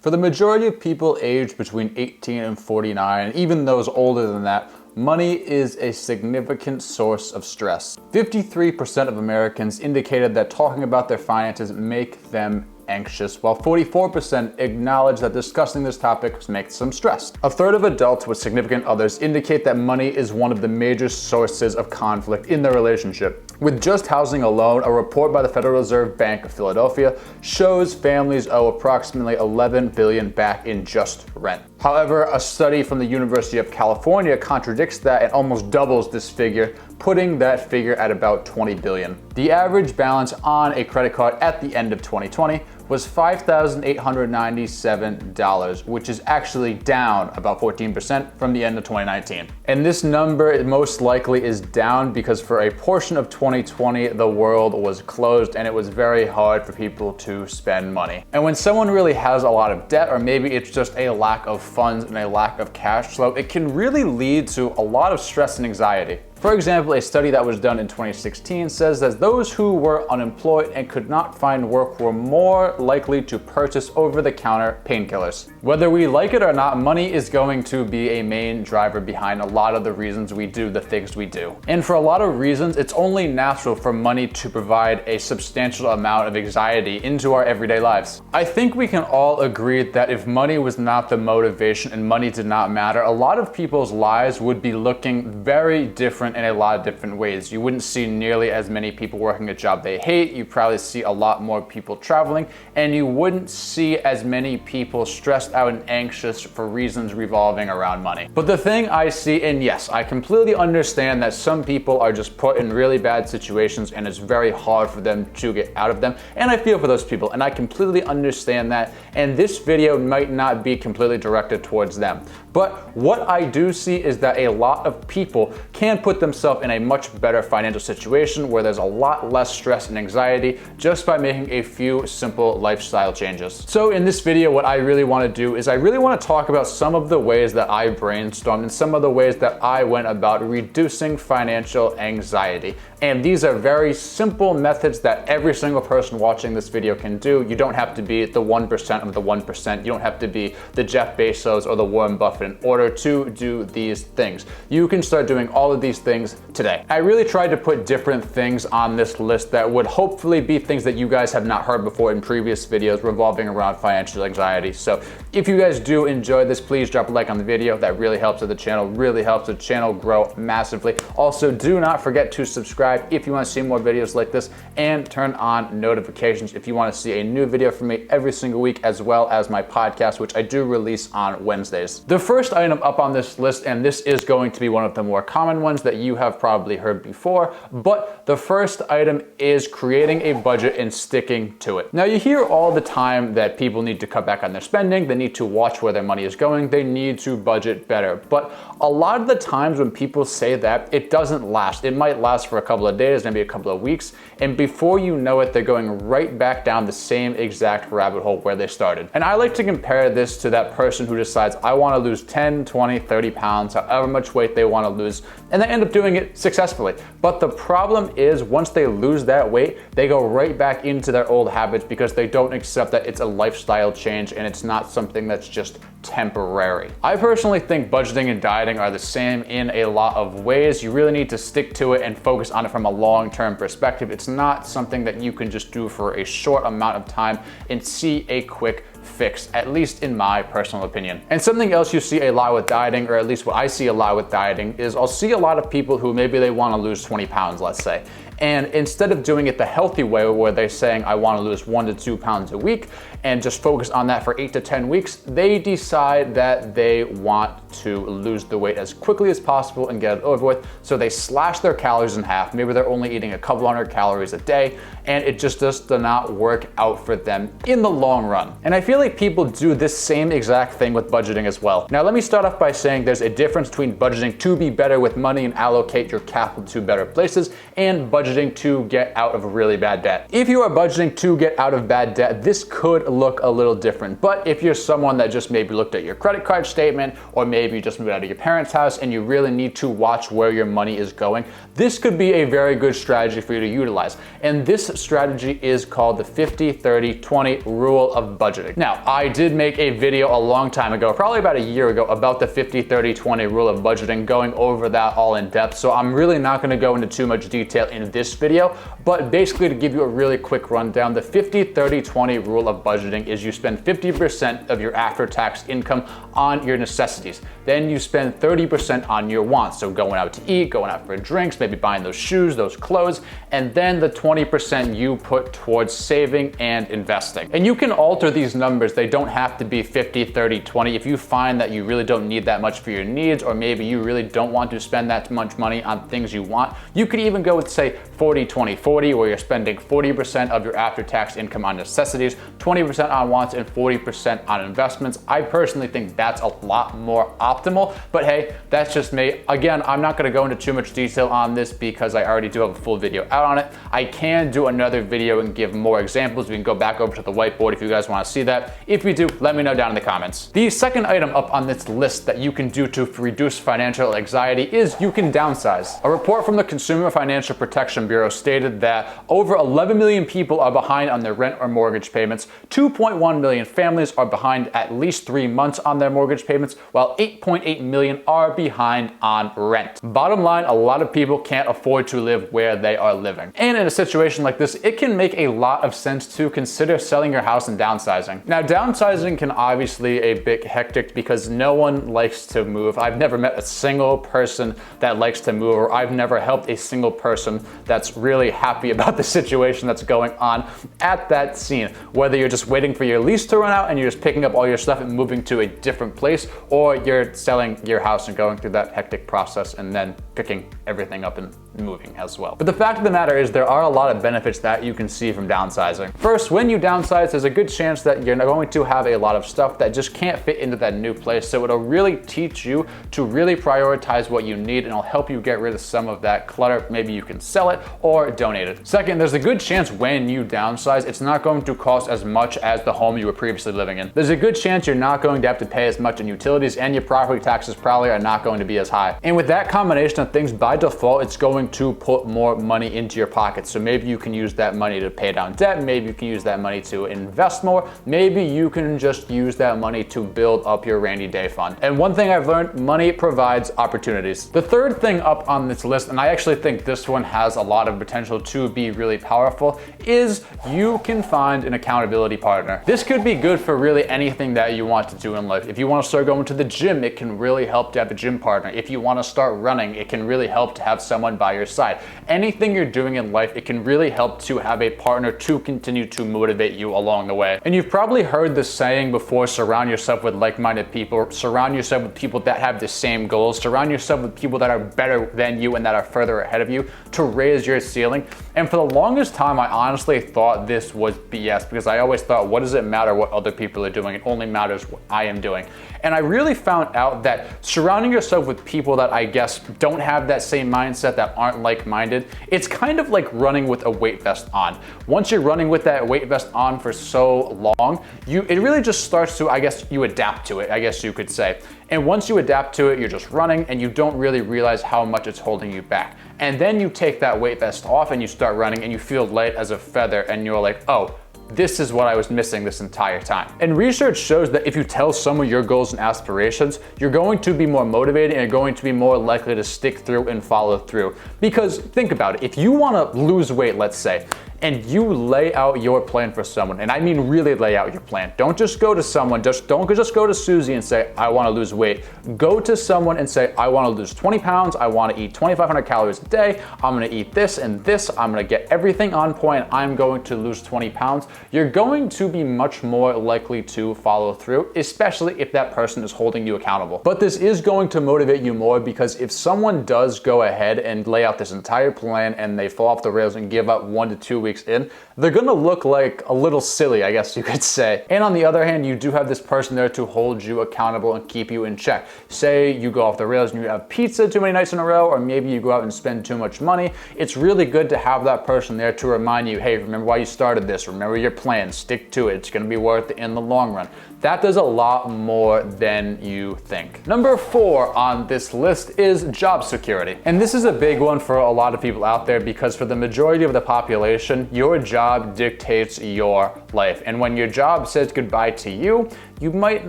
For the majority of people aged between 18 and 49, and even those older than that, money is a significant source of stress. 53% of Americans indicated that talking about their finances make them anxious, while 44% acknowledge that discussing this topic makes them stressed. A third of adults with significant others indicate that money is one of the major sources of conflict in their relationship. With just housing alone, a report by the Federal Reserve Bank of Philadelphia shows families owe approximately $11 billion back in just rent. However, a study from the University of California contradicts that and almost doubles this figure, putting that figure at about $20 billion. The average balance on a credit card at the end of 2020 was $5,897, which is actually down about 14% from the end of 2019. And this number most likely is down because for a portion of 2020, the world was closed and it was very hard for people to spend money. And when someone really has a lot of debt, or maybe it's just a lack of funds and a lack of cash flow, it can really lead to a lot of stress and anxiety. For example, a study that was done in 2016 says that those who were unemployed and could not find work were more likely to purchase over-the-counter painkillers. Whether we like it or not, money is going to be a main driver behind a lot of the reasons we do the things we do. And for a lot of reasons, it's only natural for money to provide a substantial amount of anxiety into our everyday lives. I think we can all agree that if money was not the motivation and money did not matter, a lot of people's lives would be looking very different in a lot of different ways. You wouldn't see nearly as many people working a job they hate, you probably see a lot more people traveling, and you wouldn't see as many people stressed out and anxious for reasons revolving around money. But the thing I see, and yes, I completely understand that some people are just put in really bad situations and it's very hard for them to get out of them, and I feel for those people, and I completely understand that, and this video might not be completely directed towards them. But what I do see is that a lot of people can put themselves in a much better financial situation where there's a lot less stress and anxiety just by making a few simple lifestyle changes. So in this video, what I really want to do is I really want to talk about some of the ways that I brainstormed and some of the ways that I went about reducing financial anxiety. And these are very simple methods that every single person watching this video can do. You don't have to be the 1% of the 1%. You don't have to be the Jeff Bezos or the Warren Buffett in order to do these things. You can start doing all of these things today. I really tried to put different things on this list that would hopefully be things that you guys have not heard before in previous videos revolving around financial anxiety. So if you guys do enjoy this, please drop a like on the video. That really helps the channel, really helps the channel grow massively. Also, do not forget to subscribe if you want to see more videos like this, and turn on notifications if you want to see a new video from me every single week, as well as my podcast, which I do release on Wednesdays. The first item up on this list, and this is going to be one of the more common ones that you have probably heard before, but the first item is creating a budget and sticking to it. Now, you hear all the time that people need to cut back on their spending, they need to watch where their money is going, they need to budget better. But a lot of the times when people say that, it doesn't last. It might last for a couple of days, maybe a couple of weeks, and before you know it, they're going right back down the same exact rabbit hole where they started. And I like to compare this to that person who decides, I want to lose 10, 20, 30 pounds, however much weight they want to lose, and they end up doing it successfully. But the problem is, once they lose that weight, they go right back into their old habits because they don't accept that it's a lifestyle change and it's not something that's just temporary. I personally think budgeting and dieting are the same in a lot of ways. You really need to stick to it and focus on it from a long-term perspective. It's not something that you can just do for a short amount of time and see a quick fix, at least in my personal opinion. And something else you see a lot with dieting, or at least what I see a lot with dieting, is I'll see a lot of people who maybe they want to lose 20 pounds, let's say. And instead of doing it the healthy way where they're saying, I want to lose 1 to 2 pounds a week and just focus on that for 8 to 10 weeks, they decide that they want to lose the weight as quickly as possible and get it over with. So they slash their calories in half. Maybe they're only eating a couple hundred calories a day, and it just does not work out for them in the long run. And I feel like people do this same exact thing with budgeting as well. Now, let me start off by saying there's a difference between budgeting to be better with money and allocate your capital to better places, and budgeting to get out of a really bad debt. If you are budgeting to get out of bad debt, this could look a little different. But if you're someone that just maybe looked at your credit card statement, or maybe you just moved out of your parents' house and you really need to watch where your money is going, this could be a very good strategy for you to utilize. And this strategy is called the 50-30-20 rule of budgeting. Now, I did make a video a long time ago, probably about a year ago, about the 50-30-20 rule of budgeting, going over that all in depth. So I'm really not going to go into too much detail in this video, but basically to give you a really quick rundown, the 50-30-20 rule of budgeting is you spend 50% of your after-tax income on your necessities. Then you spend 30% on your wants. So going out to eat, going out for drinks, maybe buying those shoes, those clothes, and then the 20% you put towards saving and investing. And you can alter these numbers. They don't have to be 50-30-20. If you find that you really don't need that much for your needs, or maybe you really don't want to spend that much money on things you want, you could even go with, say, 40-20-40, where you're spending 40% of your after-tax income on necessities, 20% on wants, and 40% on investments. I personally think that's a lot more optimal, but hey, that's just me. Again, I'm not gonna go into too much detail on this because I already do have a full video out on it. I can do another video and give more examples. We can go back over to the whiteboard if you guys wanna see that. If you do, let me know down in the comments. The second item up on this list that you can do to reduce financial anxiety is you can downsize. A report from the Consumer Financial Protection Bureau stated that over 11 million people are behind on their rent or mortgage payments. 2.1 million families are behind at least 3 months on their mortgage payments, while 8.8 million are behind on rent. Bottom line, a lot of people can't afford to live where they are living. And in a situation like this, it can make a lot of sense to consider selling your house and downsizing. Now, downsizing can obviously a bit hectic because no one likes to move. I've never met a single person that likes to move, or I've never helped a single person that's really happy about the situation that's going on at that scene. Whether you're just waiting for your lease to run out and you're just picking up all your stuff and moving to a different place, or you're selling your house and going through that hectic process and then picking everything up and moving as well. But the fact of the matter is there are a lot of benefits that you can see from downsizing. First, when you downsize, there's a good chance that you're going to have a lot of stuff that just can't fit into that new place. So it'll really teach you to really prioritize what you need, and it'll help you get rid of some of that clutter. Maybe you can sell it or donate it. Second, there's a good chance when you downsize, it's not going to cost as much as the home you were previously living in. There's a good chance you're not going to have to pay as much in utilities, and your property taxes probably are not going to be as high. And with that combination of things, by default, it's going to put more money into your pocket. So maybe you can use that money to pay down debt. Maybe you can use that money to invest more. Maybe you can just use that money to build up your rainy day fund. And one thing I've learned, money provides opportunities. The third thing up on this list, and I actually think this one has a lot of potential to be really powerful, is you can find an accountability partner. This could be good for really anything that you want to do in life. If you want to start going to the gym, it can really help to have a gym partner. If you want to start running, it can really help to have someone by your side. Anything you're doing in life, it can really help to have a partner to continue to motivate you along the way. And you've probably heard this saying before: surround yourself with like-minded people, surround yourself with people that have the same goals, surround yourself with people that are better than you and that are further ahead of you to raise your ceiling. And for the longest time, I honestly thought this was BS, because I always thought, what does it matter what other people are doing? It only matters what I am doing. And I really found out that surrounding yourself with people that I guess don't have that same mindset, that aren't like-minded, it's kind of like running with a weight vest on. Once you're running with that weight vest on for so long, it really just starts to, I guess, you adapt to it, I guess you could say. And once you adapt to it, you're just running and you don't really realize how much it's holding you back. And then you take that weight vest off and you start running and you feel light as a feather, and you're like, oh, this is what I was missing this entire time. And research shows that if you tell someone your goals and aspirations, you're going to be more motivated and you're going to be more likely to stick through and follow through. Because think about it, if you want to lose weight, let's say, and you lay out your plan for someone, and I mean really lay out your plan. Don't just go to someone, don't just go to Susie and say, I want to lose weight. Go to someone and say, I want to lose 20 pounds, I want to eat 2,500 calories a day, I'm going to eat this and this, I'm going to get everything on point, I'm going to lose 20 pounds. You're going to be much more likely to follow through, especially if that person is holding you accountable. But this is going to motivate you more, because if someone does go ahead and lay out this entire plan and they fall off the rails and give up 1 to 2 weeks weeks in, they're gonna look like a little silly, I guess you could say. And on the other hand, you do have this person there to hold you accountable and keep you in check. Say you go off the rails and you have pizza too many nights in a row, or maybe you go out and spend too much money. It's really good to have that person there to remind you, hey, remember why you started this, remember your plan, stick to it, it's gonna be worth it in the long run. That does a lot more than you think. Number 4 on this list is job security. And this is a big one for a lot of people out there because for the majority of the population, your job dictates your life. And when your job says goodbye to you, you might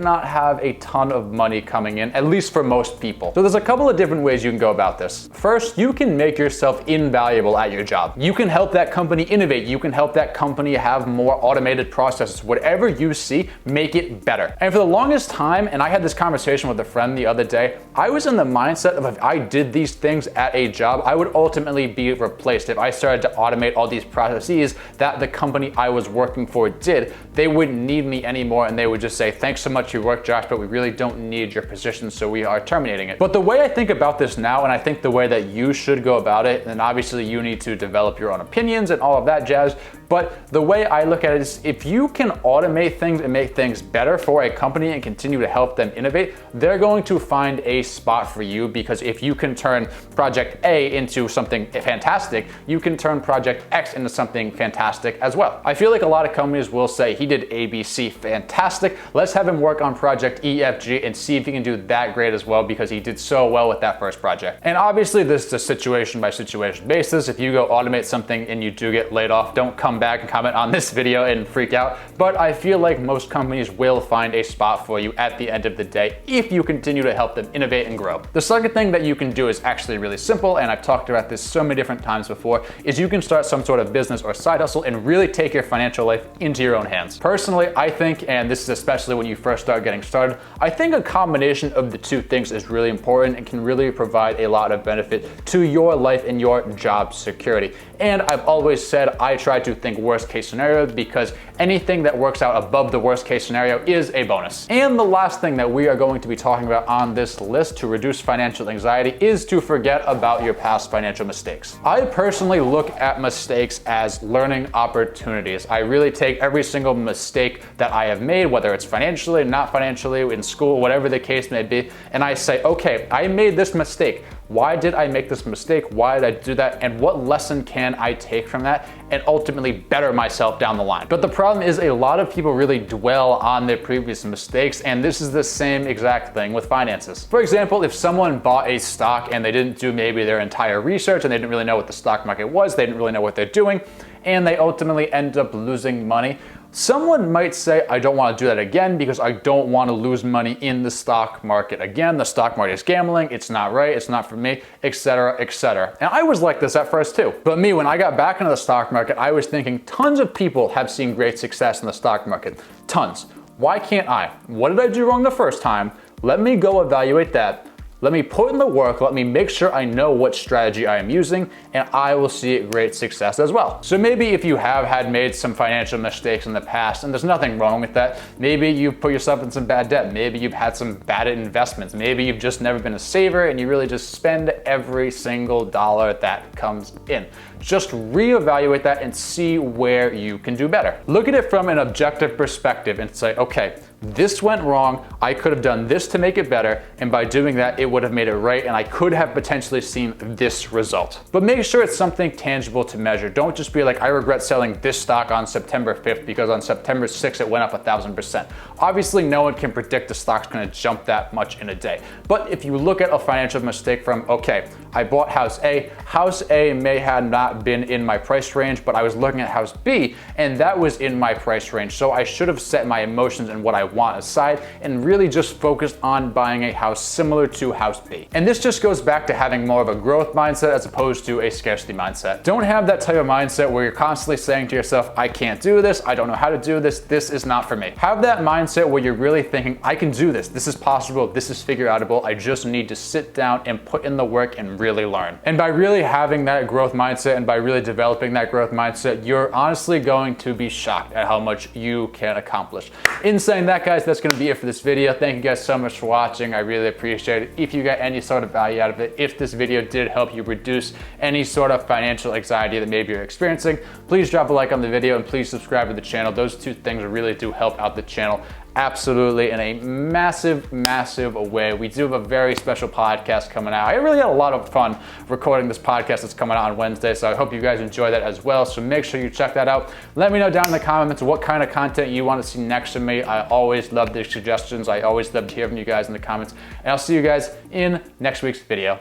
not have a ton of money coming in, at least for most people. So there's a couple of different ways you can go about this. First, you can make yourself invaluable at your job. You can help that company innovate. You can help that company have more automated processes. Whatever you see, make it better. And for the longest time, and I had this conversation with a friend the other day, I was in the mindset of if I did these things at a job, I would ultimately be replaced. If I started to automate all these processes that the company I was working for did, they wouldn't need me anymore and they would just say, thanks so much for your work, Josh, but we really don't need your position, so we are terminating it. But the way I think about this now, and I think the way that you should go about it, and obviously you need to develop your own opinions and all of that jazz, but the way I look at it is if you can automate things and make things better for a company and continue to help them innovate, they're going to find a spot for you because if you can turn Project A into something fantastic, you can turn Project X into something fantastic as well. I feel like a lot of companies will say, he did ABC fantastic, let's have him work on Project E, F, G and see if he can do that great as well because he did so well with that first project. And obviously this is a situation by situation basis. If you go automate something and you do get laid off, don't come back and comment on this video and freak out. But I feel like most companies will find a spot for you at the end of the day if you continue to help them innovate and grow. The second thing that you can do is actually really simple, and I've talked about this so many different times before, is you can start some sort of business or side hustle and really take your financial life into your own hands. Personally, I think, and this is especially when you first start getting started, I think a combination of the two things is really important and can really provide a lot of benefit to your life and your job security. And I've always said I try to think worst case scenario because anything that works out above the worst case scenario is a bonus. And the last thing that we are going to be talking about on this list to reduce financial anxiety is to forget about your past financial mistakes. I personally look at mistakes as learning opportunities. I really take every single mistake that I have made, whether it's financially, not financially, in school, whatever the case may be, and I say, okay, I made this mistake. Why did I make this mistake? Why did I do that? And what lesson can I take from that and ultimately better myself down the line? But the problem is a lot of people really dwell on their previous mistakes, and this is the same exact thing with finances. For example, if someone bought a stock and they didn't do maybe their entire research and they didn't really know what the stock market was, they didn't really know what they're doing, and they ultimately end up losing money, someone might say, I don't want to do that again because I don't want to lose money in the stock market again. The stock market is gambling, it's not right, it's not for me, etc., etc. And I was like this at first too. But me, when I got back into the stock market, I was thinking tons of people have seen great success in the stock market. Tons. Why can't I? What did I do wrong the first time? Let me go evaluate that. Let me put in the work, let me make sure I know what strategy I am using, and I will see great success as well. So maybe if you have made some financial mistakes in the past, and there's nothing wrong with that, maybe you've put yourself in some bad debt, maybe you've had some bad investments, maybe you've just never been a saver and you really just spend every single dollar that comes in. Just reevaluate that and see where you can do better. Look at it from an objective perspective and say, okay, this went wrong, I could have done this to make it better, and by doing that, it would have made it right, and I could have potentially seen this result. But make sure it's something tangible to measure. Don't just be like, I regret selling this stock on September 5th because on September 6th, it went up 1,000%. Obviously, no one can predict the stock's gonna jump that much in a day. But if you look at a financial mistake from, okay, I bought house A. House A may have not been in my price range, but I was looking at house B, and that was in my price range. So I should have set my emotions and what I want aside and really just focused on buying a house similar to house B. And this just goes back to having more of a growth mindset as opposed to a scarcity mindset. Don't have that type of mindset where you're constantly saying to yourself, I can't do this, I don't know how to do this, this is not for me. Have that mindset where you're really thinking, I can do this is possible, this is figure outable, I just need to sit down and put in the work and really learn. And by really having that growth mindset and by really developing that growth mindset, you're honestly going to be shocked at how much you can accomplish. In saying that, guys, that's gonna be it for this video. Thank you guys so much for watching. I really appreciate it. If you got any sort of value out of it, if this video did help you reduce any sort of financial anxiety that maybe you're experiencing, please drop a like on the video and please subscribe to the channel. Those two things really do help out the channel absolutely in a massive, massive way. We do have a very special podcast coming out. I really had a lot of fun recording this podcast that's coming out on Wednesday, so I hope you guys enjoy that as well. So make sure you check that out. Let me know down in the comments what kind of content you want to see next from me. I always love the suggestions. I always love to hear from you guys in the comments. And I'll see you guys in next week's video.